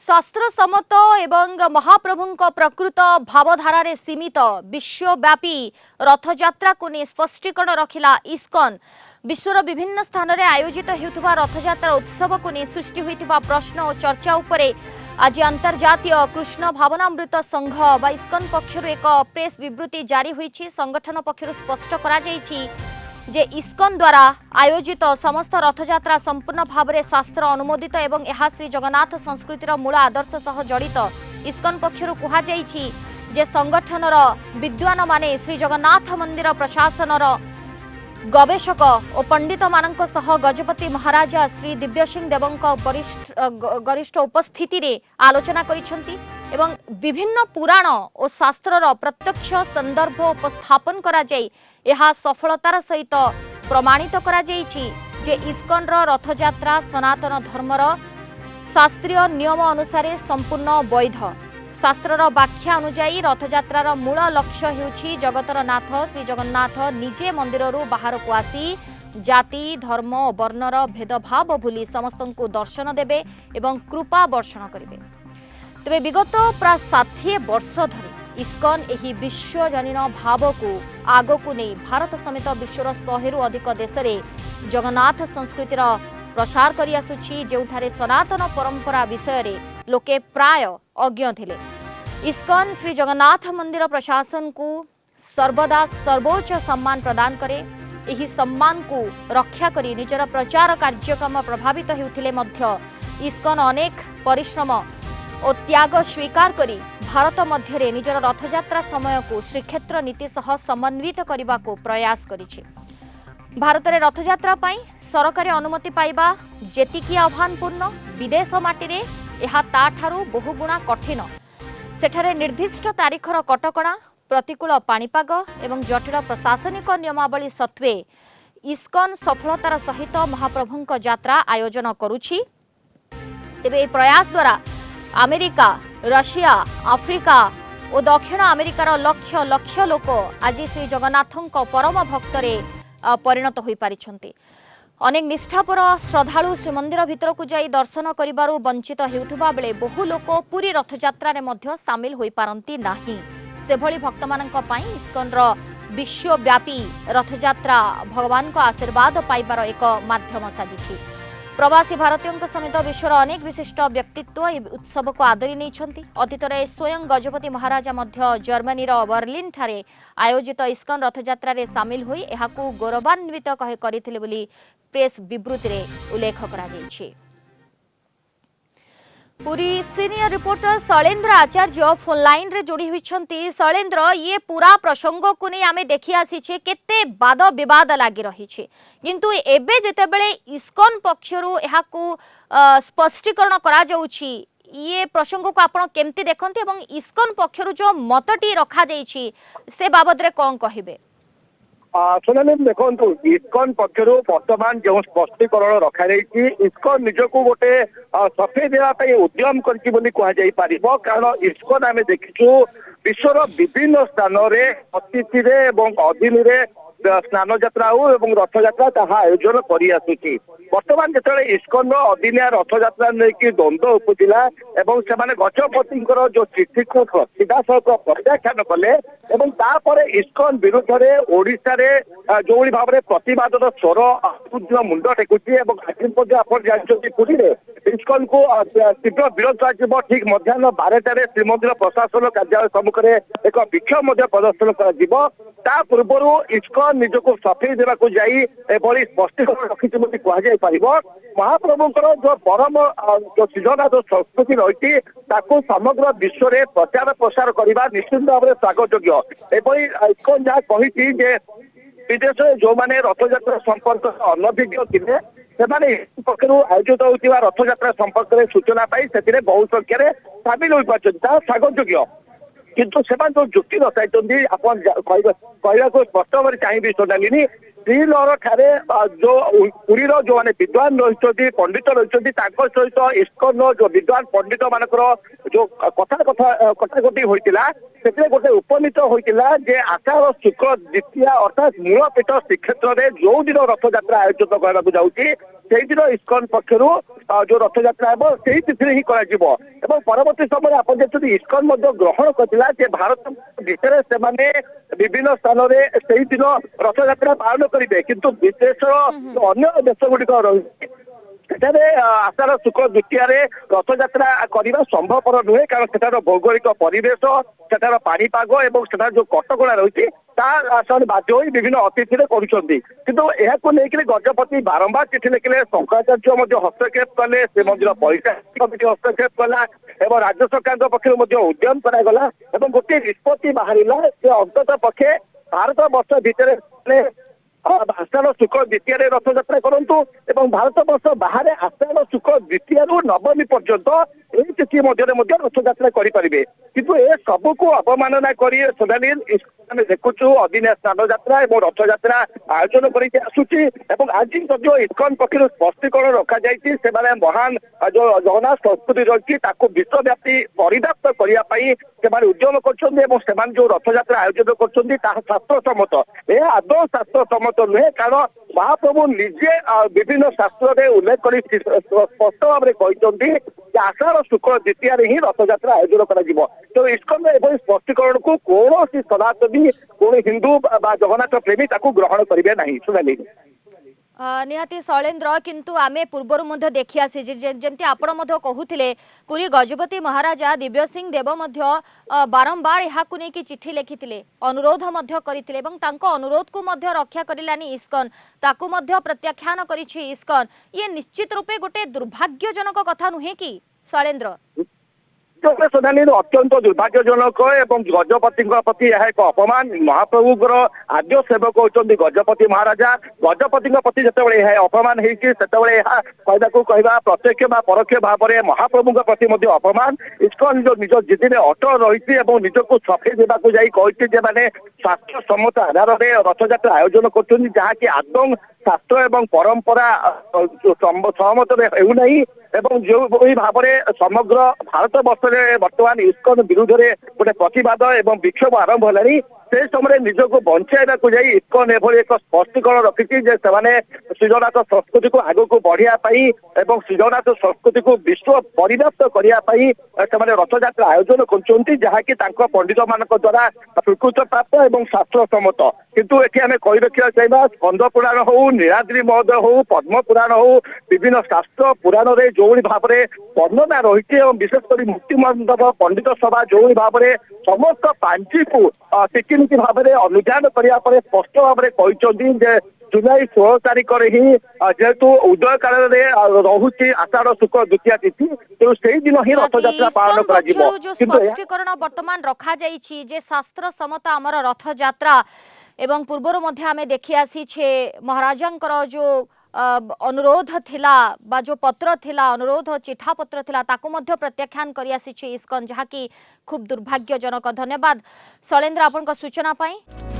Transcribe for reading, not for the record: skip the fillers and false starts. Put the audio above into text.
शास्त्र सम्मत एवं महाप्रभु प्रकृत भावधारा सीमित विश्वव्यापी रथयात्रा को नहीं स्पष्टीकरण रखिला इस्कॉन। विश्वर विभिन्न स्थान में आयोजित होता रथयात्रा उत्सव को नहीं सृष्टि होता प्रश्न और चर्चा उपरे आज अंतर्जातीय कृष्ण भावनामृत संघ बा इस्कॉन पक्षर एक प्रेस विवृत्ति जारी होईछि। संगठन पक्षर स्पष्ट करा जायछि जे इस्कॉन द्वारा आयोजित समस्त रथयात्रा संपूर्ण भाव में शास्त्र अनुमोदित एवं यह श्री जगन्नाथ संस्कृतिर मूल आदर्श सह जड़ित। इस्कॉन पक्षर कहुछि जे संगठनर विद्वान माने श्री जगन्नाथ मंदिर प्रशासनर गवेषक और पंडित मानक सह गजपति महाराज श्री दिव्य सिंह देवंक गरिष्ठ उपस्थिति रे आलोचना करिसेंती एवं विभिन्न पुराण और शास्त्रर प्रत्यक्ष संदर्भ उपस्थापन करा जाय यह सफलतार सहित प्रमाणित करा जायछि जे इस्कॉन रथयात्रा सनातन धर्मर शास्त्रीय नियम अनुसार संपूर्ण वैध। शास्त्रर व्याख्या अनुଯାयी रथयात्रार मूल लक्ष्य हेउछि जगतर नाथ श्री जगन्नाथ निजे मंदिररू बाहर को आसी जाति धर्म और वर्णर भेदभाव भूली समस्तंकु दर्शन देबे एवं कृपा वर्षण करिवे। तेबे विगत प्राय 60 वर्ष धरि इस्कॉन एही विश्वजनीन भाव को आगकु नहीं भारत समेत विश्वर 100 अधिक देश में जगन्नाथ संस्कृतिर प्रसार करि आसुछि जेउठारे सनातन परंपरा विषय रे लोके प्राय अज्ञ थिले। इस्कॉन श्री जगन्नाथ मंदिर प्रशासन को सर्वदा सर्वोच्च सम्मान प्रदान करे। एही सम्मान को रक्षा करी निजर प्रचार कार्यक्रम प्रभावित हेउथिले मध्य इस्कॉन अनेक परिश्रम और त्याग स्वीकार करी भारत मध्य निजर रथयात्रा समय को श्रीक्षेत्र नीति सह समन्वित करने को प्रयास करिछि। भारत में रथयात्रा पाई सरकारी अनुमति पाइबा जेतिकी आह्वानपूर्ण विदेश माटी रे एहा ताठारु बहुगुणा कठिन। सेठारे निर्दिष्ट तारीखर कटकणा प्रतिकूल पाणीपाग एवं जटिल प्रशासनिक नियमावली सत्वे इस्कॉन सफलतार सहित महाप्रभुंक यात्रा आयोजन करुछि। तेबे ए प्रयास द्वारा अमेरिका रशिया आफ्रिका और दक्षिण अमेरिकार लक्ष लक्ष लोक आज श्री जगन्नाथंक परम भक्तरे परिणत होई पारिछन्ति। अनेक निष्ठापर श्रद्धालु श्रीमंदिर भितर को जाई दर्शन करिबारु वंचित हेउथुबा बेले बहु लोक पूरी रथयात्रा रे मध्य सामिल होई पारंती नाही। सेभଳି भक्त मानक पई इस्कॉन विश्वव्यापी रथयात्रा भगवान को आशीर्वाद पाइबार एक माध्यम साजिछि। प्रवासी भारतीयों समेत विश्वर अनेक विशिष्ट व्यक्तित्व यह उत्सव को आदरी नहीं। अतीत में स्वयं गजपति महाराजा मध्य जर्मनी बर्लिन ठारे आयोजित इस्कॉन रथयात्रा रे सामिल होई एहाकू गौरवान्वित करथिले बोली प्रेस विवृत्ति रे उल्लेख करा जायछि। पूरी सीनियर रिपोर्टर शैलेन्द्र आचार्य फोन लाइन रे जोड़ी होइछंती। शैलेन्द्र, ये पूरा प्रसंग को नहीं आमे देखि आसीछे केते वाद विवाद लागि रही छे, किंतु एबे जेतेबेले इस्कॉन पक्षरु एहाकू स्पष्टीकरण करा जाउछि ये प्रसंग को आपण केमती देखंती एवं इस्कॉन पक्षरु जो मतटी रखा जाइछि से बाबद रे कोन कहिबे? सोनाली देखु इस्कॉन पक्षर बर्तमान जो स्पष्टीकरण रखा इस्कॉन निजक गोटे सफेई देवाई उद्यम कर कारण इस्कॉन आम देखीचु विश्वर विभिन्न स्थान में अतिथि अधीन स्नान यात्रा और रथयात्रा ताहा आयोजन कर बर्तमान जो इस्कॉन अदिनिया रथयात्रा नहीं द्वंद्व उपजिला से गजपति जो चिठी को सीधासख प्रत्याख्यान कले इस्कॉन विरुद्ध में ओडिशा जो भाव में प्रतिवाद स्वर मुंड टेकुची आप जानते पुरी इस्कॉन को शीघ्र विरोध कर ठीक मध्याह्न 12टार श्रीमंदिर प्रशासन कार्यालय सम्मुखें एक विक्षोभ प्रदर्शन कर पूर्व इस्कॉन निजक सफेई देवाक जाई स्पष्टीकरण रखी कहुपर महाप्रभुंर जो परम जो सृजना जो संस्कृति रही समग्र विश्व में प्रचार प्रसार करने निश्चित भाव में स्वागत योग्य। इस्कॉन जहाँ कही विदेश जो मैंने रथयात्रा संपर्क अनभिज्ञ थे पक्ष आयोजित होता रथयात्रा संपर्क में सूचना पाई से बहु संख्यार सामिल हो पार्टी स्वागत योग्य, किंतु से जो जुक्ति दर्शाई कहवाक स्पष्ट भाव चाहिए सोनालिनी श्रीनगर ठारे जो पुरी जो मैंने विद्वान रही पंडित रही सहित इस्कॉन जो विद्वान पंडित मानकर जो कथाकटी होता से गोटे उपनीत होता जे आषाढ़ शुक्ल द्वितीया अर्थात मूलपीठ श्रीक्षेत्र में जो दिन रथयात्रा आयोजित करने जाऊँगी से दिन इस्कॉन पक्षर जो रथयात्रा हे से तिथि ही এবং পরবর্তী সময় ଆପଣ দেখୁଛନ୍ତି ଇସ୍କନ ମଧ୍ୟ ଗ୍ରହଣ କରିଥିଲା ଯେ ଭାରତ ଭିତରେ ସେମାନେ ବିଭିନ୍ନ ସ୍ଥାନରେ ସେଇ ଦିନ ରଥଯାତ୍ରା ପାଳନ କରିବେ କିନ୍ତୁ ବିଦେଶର ଅନ୍ୟ ଦେଶ ଗୁଡିକ ରହିଛି ସେଠାରେ ଆଷାଢ ଶୁକ୍ଳ ଦ୍ୱିତୀୟାରେ ରଥଯାତ୍ରା କରିବା ସମ୍ଭବପର ନୁହେଁ କାରଣ ସେଠାର ଭୌଗୋଳିକ ପରିବେଶ ସେଠାର ପାଣିପାଗ ଏବଂ ସେଠାର ଯୋଉ କଟକଣା ରହିଛି ତା ସେମାନେ ବାଧ୍ୟ ହୋଇ ବିଭିନ୍ନ ଅତିଥିରେ କରୁଛନ୍ତି କିନ୍ତୁ ଏହାକୁ ନେଇକରି ଗଜପତି ବାରମ୍ବାର ଚିଠି ଲେଖିଲେ ଶଙ୍କରାଚାର୍ଯ୍ୟ ମଧ୍ୟ ହସ୍ତକ୍ଷେପ କଲେ ଶ୍ରୀମନ୍ଦିର ପରିଚାଳନା କମିଟି ହସ୍ତକ୍ଷେପ କଲା ଏବଂ ରାଜ୍ୟ ସରକାରଙ୍କ ପକ୍ଷରୁ ମଧ୍ୟ ଉଦ୍ୟମ କରାଗଲା ଏବଂ ଗୋଟିଏ ନିଷ୍ପତ୍ତି ବାହାରିଲା ଯେ ଅନ୍ତତଃ ପକ୍ଷେ ଭାରତ ବର୍ଷ ଭିତରେ ଆଷାଢ ଶୁକ୍ଳ ଦ୍ୱିତୀୟାରେ ରଥଯାତ୍ରା କରନ୍ତୁ ଏବଂ ଭାରତ ବର୍ଷ ବାହାରେ ଆଷାଢ ଶୁକ୍ଳ ଦ୍ୱିତୀୟାରୁ ନବମୀ ପର୍ଯ୍ୟନ୍ତ ଏହି ତିଥି ମଧ୍ୟରେ ମଧ୍ୟ ରଥଯାତ୍ରା କରିପାରିବେ କିନ୍ତୁ ଏ ସବୁକୁ ଅବମାନନା କରି ସୋନାଲି ଆମେ ଦେଖୁଛୁ ଅଦିନିଆ ସ୍ନାନ ଯାତ୍ରା ଏବଂ ରଥଯାତ୍ରା ଆୟୋଜନ କରିକି ଆସୁଛି ଏବଂ ଆଜି ମଧ୍ୟ ଇସ୍କନ ପକ୍ଷରୁ ସ୍ପଷ୍ଟୀକରଣ ରଖାଯାଇଛି ସେମାନେ ମହାନ ଯୋଉ ଜଗନ୍ନାଥ ସଂସ୍କୃତି ରହିଛି ତାକୁ ବିଶ୍ୱବ୍ୟାପୀ ପରିବ୍ୟାପ୍ତ କରିବା ପାଇଁ ସେମାନେ ଉଦ୍ୟମ କରୁଛନ୍ତି ଏବଂ ସେମାନେ ଯୋଉ ରଥଯାତ୍ରା ଆୟୋଜନ କରୁଛନ୍ତି ତାହା ଶାସ୍ତ୍ରସମ୍ମତ ଏହା ଆଦୌ ଶାସ୍ତ୍ରସମ୍ମତ ନୁହେଁ କାରଣ ମହାପ୍ରଭୁ ନିଜେ ବିଭିନ୍ନ ଶାସ୍ତ୍ରରେ ଉଲ୍ଲେଖ କରି ସ୍ପଷ୍ଟ ଭାବରେ କହିଛନ୍ତି ଯେ ଆଷାଢ ଶୁକ୍ଳ ଦ୍ୱିତୀୟାରେ ହିଁ ରଥଯାତ୍ରା ଆୟୋଜନ କରାଯିବ ତେଣୁ ଇସ୍କନର ଏଭଳି ସ୍ପଷ୍ଟୀକରଣକୁ କୌଣସି ସନାତନୀ କୋଣ ହିନ୍ଦୁ ବା ଜଗନ୍ନାଥ ପ୍ରେମୀ ତାକୁ ଗ୍ରହଣ କରିବେ ନାହିଁ ସୁନାଲି निहाती शैलेन्द्र किंतु आमे पूर्वर मध्य देखि आसी जेमती आपण मध्य कहूथिले पुरी गजपति महाराजा दिव्य सिंह देव मध्य बारंबार याकु नेकी चिट्ठी लिखिथिले अनुरोध मध्य करिथिले एवं तांको अनुरोध को मध्य रक्षा करिलानी इस्कन ताकू मध्य प्रत्याख्यान करिछि इस्कन ये निश्चित रूपे गोटे दुर्भाग्यजनक कथा नुहे कि शैलेन्द्र सोनाली अत्यंत दुर्भाग्यजनक एवं गजपति प्रति यह एक अपमान महाप्रभुर आद्य सेवक होती गजपति महाराजा गजपति प्रति जिते यह अपमान होगा प्रत्यक्ष परोक्ष भाव में महाप्रभु प्रति अपमान इस्कन जो निज जिदिने अटल रही निजक सफेई देवाक मैंने शास्त्र सम्मत आधार में रथयात्रा आयोजन कर जहाँकि आदौ शास्त्र एवं परंपरा सहमत होना एवं जो भाव में समग्र भारत वर्ष में बर्तमान इस्कन विरुद्ध में गोटे प्रतिवाद एवं विक्षोभ आरंभ है से समय निजक बंचाइवा इस्कन एभली एक स्पष्टीकरण रखी श्रीजगन्नाथ संस्कृति को आग को बढ़ाई एवं श्रीजगन्नाथ संस्कृति को विश्व परिव्याप्त करने रथयात्रा आयोजन कर पंडित मान द्वारा स्वीकृत प्राप्त एवं शास्त्र सम्मत किंतु ये आम कही रखा चाहिए स्कंद पुराण हो नीलाद्रि महोदय हो पद्म पुराण हो विभिन्न शास्त्र पुराण में जो भाव में वर्णना रही विशेषकर मुक्ति मंडप पंडित सभा जो भाव में समस्त पांची को टीकिनिकी भाव में अनुधान करने स्पष्ट भाव में कहते जुलाई 16 तारिख ही जेहेतु उदय काल रोचे आषाढ़ शुक्ल द्वितीय तिथि तो से दिन ही रथयात्रा पालन कर जो स्पष्टीकरण वर्तमान रखा जाइछि जे शास्त्र सम्मत आमर रथयात्रा एवं पूर्वर मध्य आमे देखि आसी छे महाराजंकर जो अनुरोध थिला बा जो पत्र थिला अनुरोध चिठा पत्र थिला ताकू मध्य प्रत्याख्यान करि आसी छे इस्कन जहा कि खूब दुर्भाग्यजनक। धन्यवाद शैलेन्द्र आपन सूचना पाई।